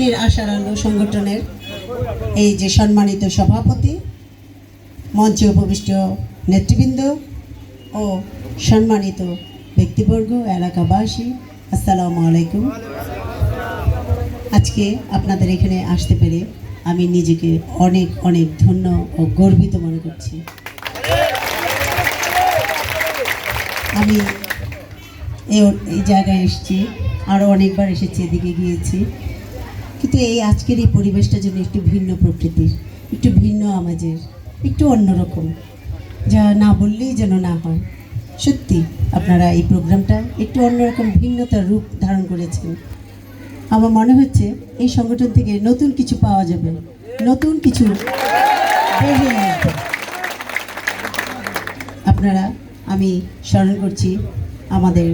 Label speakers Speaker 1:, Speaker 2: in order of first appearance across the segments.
Speaker 1: স্বপ্নের আশার আলো সংগঠনের এই যে সম্মানিত সভাপতি, মঞ্চে উপবিষ্ট নেতৃবৃন্দ ও সম্মানিত ব্যক্তিবর্গ, এলাকাবাসী, আসসালামু আলাইকুম। আজকে আপনাদের এখানে আসতে পেরে আমি নিজেকে অনেক অনেক ধন্য ও গর্বিত মনে করছি। আমি এই জায়গায় এসেছি, আরও অনেকবার এসেছি, এদিকে গিয়েছি, কিন্তু এই আজকের এই পরিবেশটা যেন একটু ভিন্ন প্রকৃতির, একটু ভিন্ন আমেজের, একটু অন্যরকম, যা না বললেই যেন না হয়। সত্যি আপনারা এই প্রোগ্রামটা একটু অন্যরকম ভিন্নতার রূপ ধারণ করেছেন। আমার মনে হচ্ছে এই সংগঠন থেকে নতুন কিছু পাওয়া যাবে, নতুন কিছু বেরিয়ে আসবে। আপনারা, আমি স্মরণ করছি আমাদের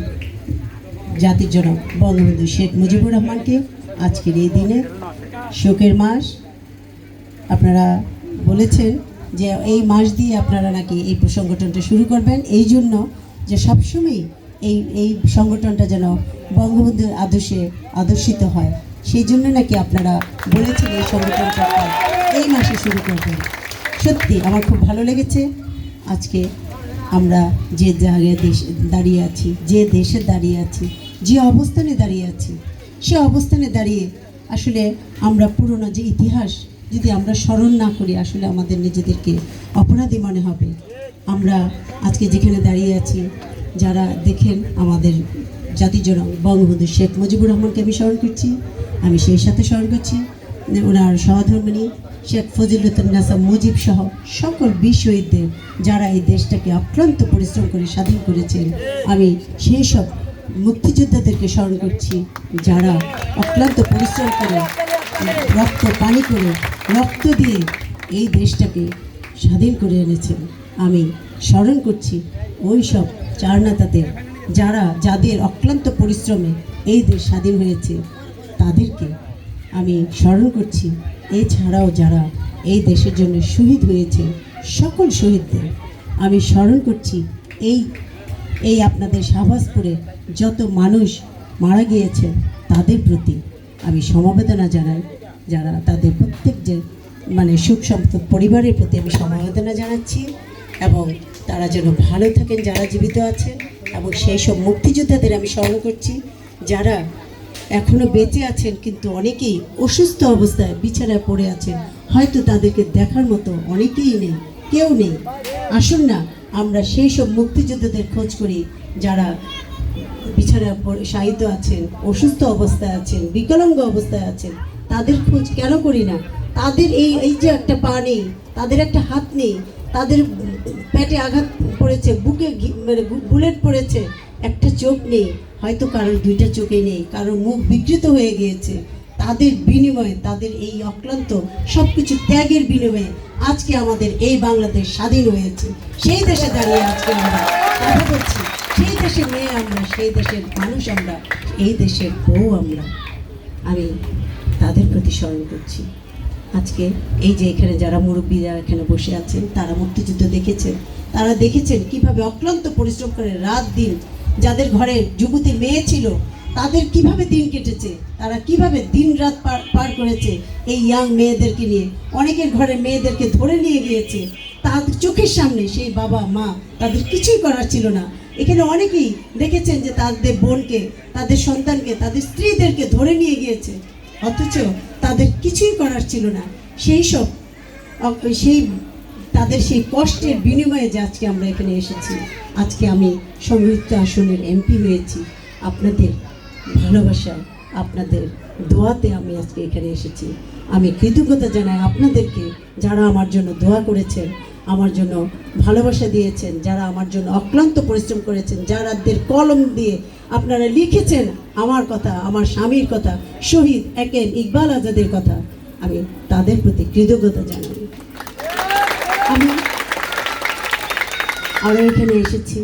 Speaker 1: জাতির জনক বঙ্গবন্ধু শেখ মুজিবুর রহমানকে। আজকের এই দিনে শোকের মাস, আপনারা বলেছেন যে এই মাস দিয়ে আপনারা নাকি এই সংগঠনটা শুরু করবেন, এই জন্য যে সবসময় এই সংগঠনটা যেন বঙ্গবন্ধুর আদর্শে আদর্শিত হয়, সেই জন্য নাকি আপনারা বলেছেন এই সংগঠনটা এই মাসে শুরু করবেন। সত্যি আমার খুব ভালো লেগেছে। আজকে আমরা যে জায়গায় দাঁড়িয়ে আছি, যে দেশে দাঁড়িয়ে আছি, যে অবস্থানে দাঁড়িয়ে আছি, সে অবস্থানে দাঁড়িয়ে আসলে আমরা পুরনো যে ইতিহাস যদি আমরা স্মরণ না করি, আসলে আমাদের নিজেদেরকে অপরাধী মনে হবে। আমরা আজকে যেখানে দাঁড়িয়ে আছি, যারা দেখেন আমাদের জাতির জনক বঙ্গবন্ধু শেখ মুজিবুর রহমানকে আমি স্মরণ করছি, আমি সেই সাথে স্মরণ করছি ওনার সহধর্মিণী শেখ ফজিলতুন্নেসা মুজিব সহ সকল বীর শহীদদের, যারা এই দেশটাকে অক্লান্ত পরিশ্রম করে স্বাধীন করেছেন। আমি সেই সব মুক্তিযোদ্ধাদেরকে স্মরণ করছি, যারা অক্লান্ত পরিশ্রম করে, রক্ত পানি করে, রক্ত দিয়ে এই দেশটাকে স্বাধীন করে এনেছেন। আমি স্মরণ করছি ওই সব চারনেতাদের, যাদের অক্লান্ত পরিশ্রমে এই দেশ স্বাধীন হয়েছে, তাদেরকে আমি স্মরণ করছি। এছাড়াও যারা এই দেশের জন্য শহীদ হয়েছে, সকল শহীদদের আমি স্মরণ করছি। এই আপনাদের শাহবাজপুরে যত মানুষ মারা গিয়েছে, তাদের প্রতি আমি সমবেদনা জানাই। যারা তাদের প্রত্যেক যে সুখ সম্পদ পরিবারের প্রতি আমি সমবেদনা জানাচ্ছি, এবং তারা যেন ভালো থাকেন যারা জীবিত আছেন। এবং সেই সব মুক্তিযোদ্ধাদের আমি স্মরণ করছি, যারা এখনও বেঁচে আছেন কিন্তু অনেকেই অসুস্থ অবস্থায় বিছানায় পড়ে আছেন, হয়তো তাদেরকে দেখার মতো অনেকেই নেই, কেউ নেই। আসুন না আমরা সেই সব মুক্তিযোদ্ধাদের খোঁজ করি, যারা বিছানায় শায়িত আছেন, অসুস্থ অবস্থায় আছেন, বিকলাঙ্গ অবস্থায় আছেন, তাদের খোঁজ কেন করি না? তাদের এই যে একটা পা নেই, তাদের একটা হাত নেই, তাদের পেটে আঘাত পড়েছে, বুকে বুলেট পড়েছে, একটা চোখ নেই, হয়তো কারোর দুইটা চোখে নেই, কারোর মুখ বিকৃত হয়ে গিয়েছে। তাদের বিনিময়ে, তাদের এই অক্লান্ত সব কিছু ত্যাগের বিনিময়ে আজকে আমাদের এই বাংলাদেশ স্বাধীন হয়েছে। সেই দেশে দাঁড়িয়ে আজকে আমরা কথা বলছি, সেই দেশের মেয়ে আমরা, সেই দেশের মানুষ আমরা, এই দেশের বউ আমরা। আমি তাদের প্রতি স্মরণ করছি। আজকে এই যে এখানে যারা মুরব্বীরা এখানে বসে আছেন, তারা মুক্তিযুদ্ধ দেখেছেন, তারা দেখেছেন কিভাবে অক্লান্ত পরিশ্রম করে রাত দিন, যাদের ঘরে যুবতী মেয়ে ছিল, তাদের কিভাবে দিন কেটেছে, তারা কিভাবে দিন রাত পার করেছে এই ইয়াং মেয়েদেরকে নিয়ে। অনেকের ঘরে মেয়েদেরকে ধরে নিয়ে গিয়েছে, তাদের চোখের সামনে সেই বাবা মা, তাদের কিছুই করার ছিল না। এখানে অনেকেই দেখেছেন যে তাদের বোনকে, তাদের সন্তানকে, তাদের স্ত্রীদেরকে ধরে নিয়ে গিয়েছে, অথচ তাদের কিছুই করার ছিল না। তাদের সেই কষ্টের বিনিময়ে যে আজকে আমরা এখানে এসেছি, আজকে আমি সংযুক্ত আসনের এমপি হয়েছি, আপনাদের ভালোবাসায়, আপনাদের দোয়াতে আমি আজকে এখানে এসেছি। আমি কৃতজ্ঞতা জানাই আপনাদেরকে, যারা আমার জন্য দোয়া করেছেন, আমার জন্য ভালোবাসা দিয়েছেন, যারা আমার জন্য অক্লান্ত পরিশ্রম করেছেন, যারাদের কলম দিয়ে আপনারা লিখেছেন আমার কথা, আমার স্বামীর কথা, শহীদ একেম ইকবাল আজাদের কথা, আমি তাদের প্রতি কৃতজ্ঞতা জানাই। আমি আরও এখানে এসেছি,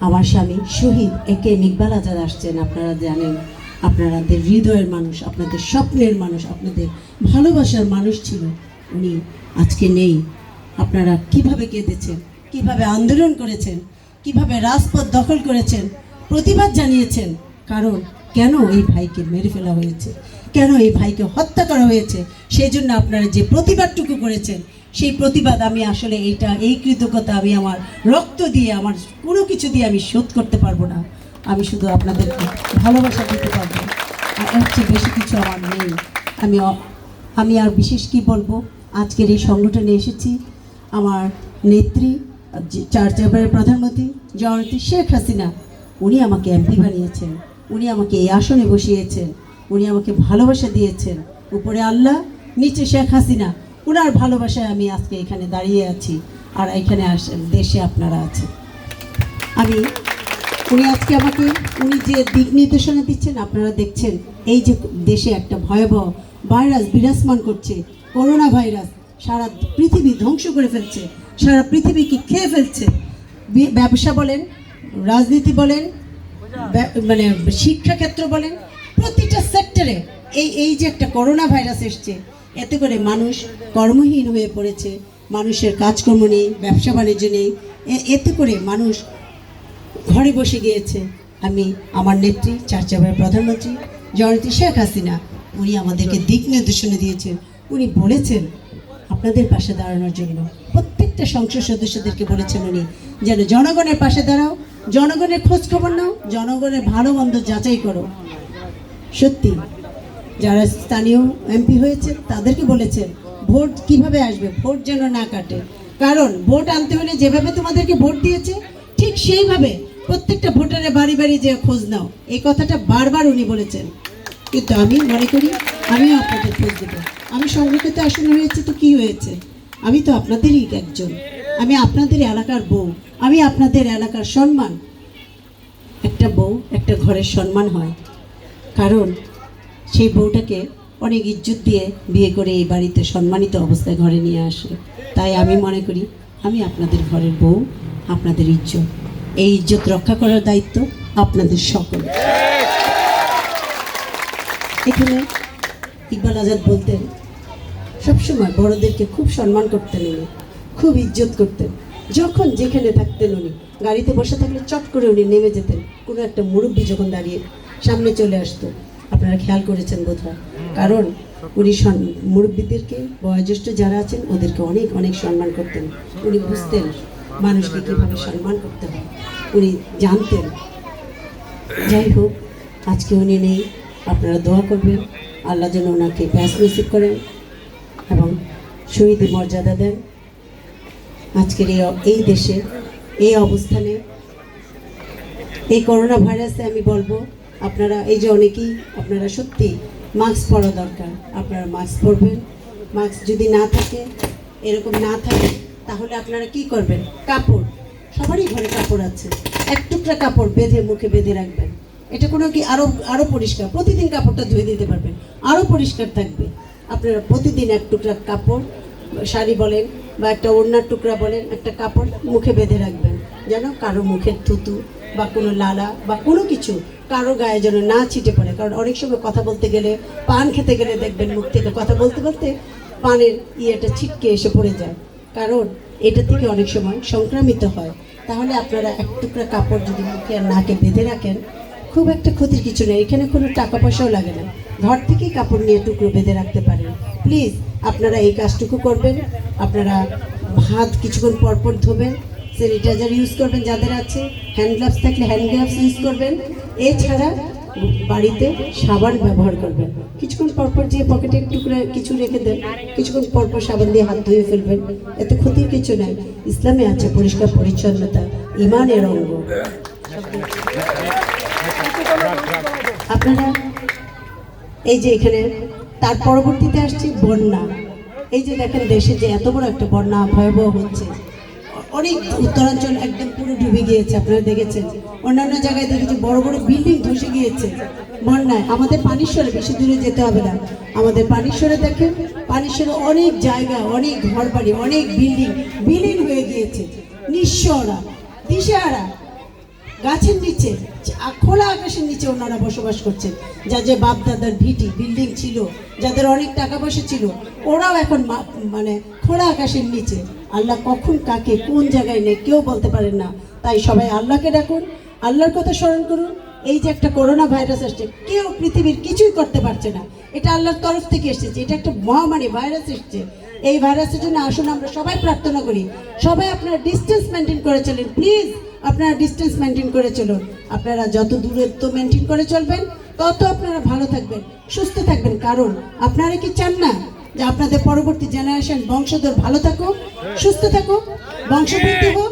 Speaker 1: আমার স্বামী শহীদ একেম ইকবাল আজাদ আসছেন। আপনারা জানেন, আপনাদের হৃদয়ের মানুষ, আপনাদের স্বপ্নের মানুষ, আপনাদের ভালোবাসার মানুষ ছিল, উনি আজকে নেই। আপনারা কিভাবে কেঁদেছেন, কিভাবে আন্দোলন করেছেন, কিভাবে রাজপথ দখল করেছেন, প্রতিবাদ জানিয়েছেন, কারণ কেন এই ভাইকে মেরে ফেলা হয়েছে, কেন এই ভাইকে হত্যা করা হয়েছে, সেই জন্য আপনারা যে প্রতিবাদটুকু করেছেন, সেই প্রতিবাদ আমি আসলে এই কৃতজ্ঞতা আমি আমার রক্ত দিয়ে, আমার কোনো কিছু দিয়ে আমি শোধ করতে পারবো না। আমি শুধু আপনাদেরকে ভালোবাসা দিতে পারবো, আর এর চেয়ে বেশি কিছু আমার নেই। আমি আর বিশেষ কি বলবো, আজকের এই সংগঠনে এসেছি আমার নেত্রী, চার চেম্বারের প্রধানমন্ত্রী জননেত্রী শেখ হাসিনা, উনি আমাকে এমপি বানিয়েছেন, উনি আমাকে এই আসনে বসিয়েছেন, উনি আমাকে ভালোবাসা দিয়েছেন। উপরে আল্লাহ, নিচে শেখ হাসিনা, ওনার ভালোবাসায় আমি আজকে এখানে দাঁড়িয়ে আছি, আর এখানে দেশে আপনারা আছেন। উনি আজকে আমাকে উনি যে দিক নির্দেশনা দিচ্ছেন, আপনারা দেখছেন এই যে দেশে একটা ভয়াবহ ভাইরাস বিরাজমান করছে, করোনা ভাইরাস সারা পৃথিবী ধ্বংস করে ফেলছে, সারা পৃথিবীকে খেয়ে ফেলছে। ব্যবসা বলেন, রাজনীতি বলেন, মানে শিক্ষাক্ষেত্র বলেন, প্রতিটা সেক্টরে এই যে একটা করোনা ভাইরাস এসছে, এতে করে মানুষ কর্মহীন হয়ে পড়েছে, মানুষের কাজকর্ম নেই, ব্যবসা বাণিজ্য নেই, এতে করে মানুষ ঘরে বসে গিয়েছে। আমার নেত্রী, চার চেম্বারের প্রধানমন্ত্রী জননেত্রী শেখ হাসিনা, উনি আমাদেরকে দিক নির্দেশনা দিয়েছেন। উনি বলেছেন আপনাদের পাশে দাঁড়ানোর জন্য, প্রত্যেকটা সংসদ সদস্যদেরকে বলেছেন উনি যেন জনগণের পাশে দাঁড়াও, জনগণের খোঁজ খবর নাও, জনগণের ভালো মন্দ যাচাই করো। সত্যি যারা স্থানীয় এমপি হয়েছে তাদেরকে বলেছেন ভোট কিভাবে আসবে, ভোট যেন না কাটে, কারণ ভোট আনতে হলে যেভাবে তোমাদেরকে ভোট দিয়েছে ঠিক সেইভাবে প্রত্যেকটা ভোটারের বাড়ি বাড়ি যে খোঁজ নাও, এই কথাটা বারবার উনি বলেছেন। কিন্তু আমি মনে করি আমিও আপনাদের খোঁজ দেব। আমি সংরক্ষিত আসনে হয়েছে তো কি হয়েছে, আমি তো আপনাদেরই একজন, আমি আপনাদের এলাকার বউ, আমি আপনাদের এলাকার সম্মান। একটা বউ একটা ঘরের সম্মান হয়, কারণ সেই বউটাকে অনেক ইজ্জত দিয়ে বিয়ে করে এই বাড়িতে সম্মানিত অবস্থায় ঘরে নিয়ে আসে। তাই আমি মনে করি আমি আপনাদের ঘরের বউ, আপনাদের ইজ্জত, এই ইজ্জত রক্ষা করার দায়িত্ব আপনাদের সকল। এখানে ইকবাল আজাদ বলতেন সবসময় বড়দেরকে খুব সম্মান করতেন উনি, খুব ইজ্জত করতেন। যখন যেখানে থাকতেন উনি গাড়িতে বসে থাকলে চট করে উনি নেমে যেতেন, কোনো একটা মুরব্বী যখন দাঁড়িয়ে সামনে চলে আসতো, আপনারা খেয়াল করেছেন বোধহয়, কারণ উনি মুরব্বীদেরকে, বয়োজ্যেষ্ঠ যারা আছেন ওদেরকে অনেক অনেক সম্মান করতেন। উনি বুঝতেন মানুষকে কীভাবে সম্মান করতে হয়, উনি জানতেন। যাই হোক, আজকে উনি নেই, আপনারা দোয়া করবেন আল্লাহ যেন ওনাকে ব্যাস নসিব করেন এবং শহীদ মর্যাদা দেন। আজকের এই দেশে এই অবস্থানে এই করোনা ভাইরাসে আমি বলবো আপনারা এই যে অনেকেই আপনারা সত্যি মাস্ক পরা দরকার, আপনারা মাস্ক পরবেন। মাস্ক যদি না থাকে, এরকম না থাকে, তাহলে আপনারা কি করবেন, কাপড়, সবারই ঘরে কাপড় আছে, এক টুকরা কাপড় বেঁধে মুখে বেঁধে রাখবেন। এটা কোনো কি আরও পরিষ্কার, প্রতিদিন কাপড়টা ধুয়ে দিতে পারবেন, আরও পরিষ্কার থাকবে। আপনারা প্রতিদিন এক টুকরা কাপড়, শাড়ি বলেন বা একটা ওড়নার টুকরা বলেন, একটা কাপড় মুখে বেঁধে রাখবেন, যেন কারো মুখের থুতু বা কোনো লালা বা কোনো কিছু কারো গায়ে যেন না ছিটে পড়ে। কারণ অনেক সময় কথা বলতে গেলে, পান খেতে গেলে দেখবেন মুখ থেকে কথা বলতে বলতে পানের ইয়েটা ছিটকে এসে পড়ে যায়, কারণ এটা থেকে অনেক সময় সংক্রামিত হয়। তাহলে আপনারা এক টুকরা কাপড় যদি মুখে আর নাকে বেঁধে রাখেন, খুব একটা ক্ষতির কিছু নেই, এখানে কোনো টাকা পয়সাও লাগে না, ঘর থেকেই কাপড় নিয়ে টুকরো বেঁধে রাখতে পারেন। প্লিজ আপনারা এই কাজটুকু করবেন। আপনারা হাত কিছুক্ষণ পরপর ধোবেন, স্যানিটাইজার ইউজ করবেন যাদের আছে, হ্যান্ড গ্লাভস থাকলে হ্যান্ড গ্লাভস ইউজ করবেন। এছাড়া বাড়িতে সাবান ব্যবহার করবেন, কিছুক্ষণ পরপর যে পকেটে একটু করে কিছু রেখে দেন, কিছুক্ষণ পরপর সাবান দিয়ে হাত ধুয়ে ফেলবেন, এতে ক্ষতির কিছু নাই। ইসলামে আছে পরিষ্কার পরিচ্ছন্নতা ইমানের অঙ্গ। আপনারা এই যে এখানে তার পরবর্তীতে আসছে বন্যা। এই যে দেখেন দেশে যে এত বড় একটা বন্যা ভয়াবহ হচ্ছে, অনেক উত্তরাঞ্চল একদম পুরো ডুবে গিয়েছে, আপনারা দেখেছেন। অন্যান্য জায়গায় দেখেছি বড় বড় বিল্ডিং ধসে গিয়েছে বন্যায়। আমাদের পানিশ্বরে বেশি দূরে যেতে হবে না, আমাদের পানিশ্বরে দেখেন, পানিশ্বরে অনেক জায়গা, অনেক ঘর বাড়ি, অনেক বিল্ডিং বিলীন হয়ে গিয়েছে। নিঃস্বরা, দিশেহারা, গাছের নিচে, খোলা আকাশের নিচে ওনারা বসবাস করছেন। যাদের বাপ দাদার ভিটি বিল্ডিং ছিল, যাদের অনেক টাকা পয়সা ছিল, ওরাও এখন মানে খোলা আকাশের নিচে। আল্লাহ কখন কাকে কোন জায়গায় নেই কেউ বলতে পারেন না। তাই সবাই আল্লাহকে ডাকুন, আল্লাহর কথা স্মরণ করুন, এই যে একটা করোনা ভাইরাস আসছে, কেউ পৃথিবীর কিছুই করতে পারছে না, এটা আল্লাহর তরফ থেকে এসেছে, এটা একটা মহামারী ভাইরাস এসেছে। এই ভাইরাসের জন্য আসুন আমরা সবাই প্রার্থনা করি, সবাই আপনারা ডিস্টেন্স মেনটেন করে চলেন, প্লিজ আপনারা ডিস্টেন্স মেনটেন করে চলুন। আপনারা যত দূরত্ব মেনটেন করে চলবেন তত আপনারা ভালো থাকবেন, সুস্থ থাকবেন। কারণ আপনারা কি চান না যে আপনাদের পরবর্তী জেনারেশন বংশধর ভালো থাকুক, সুস্থ থাকুক, বংশবৃদ্ধি হোক?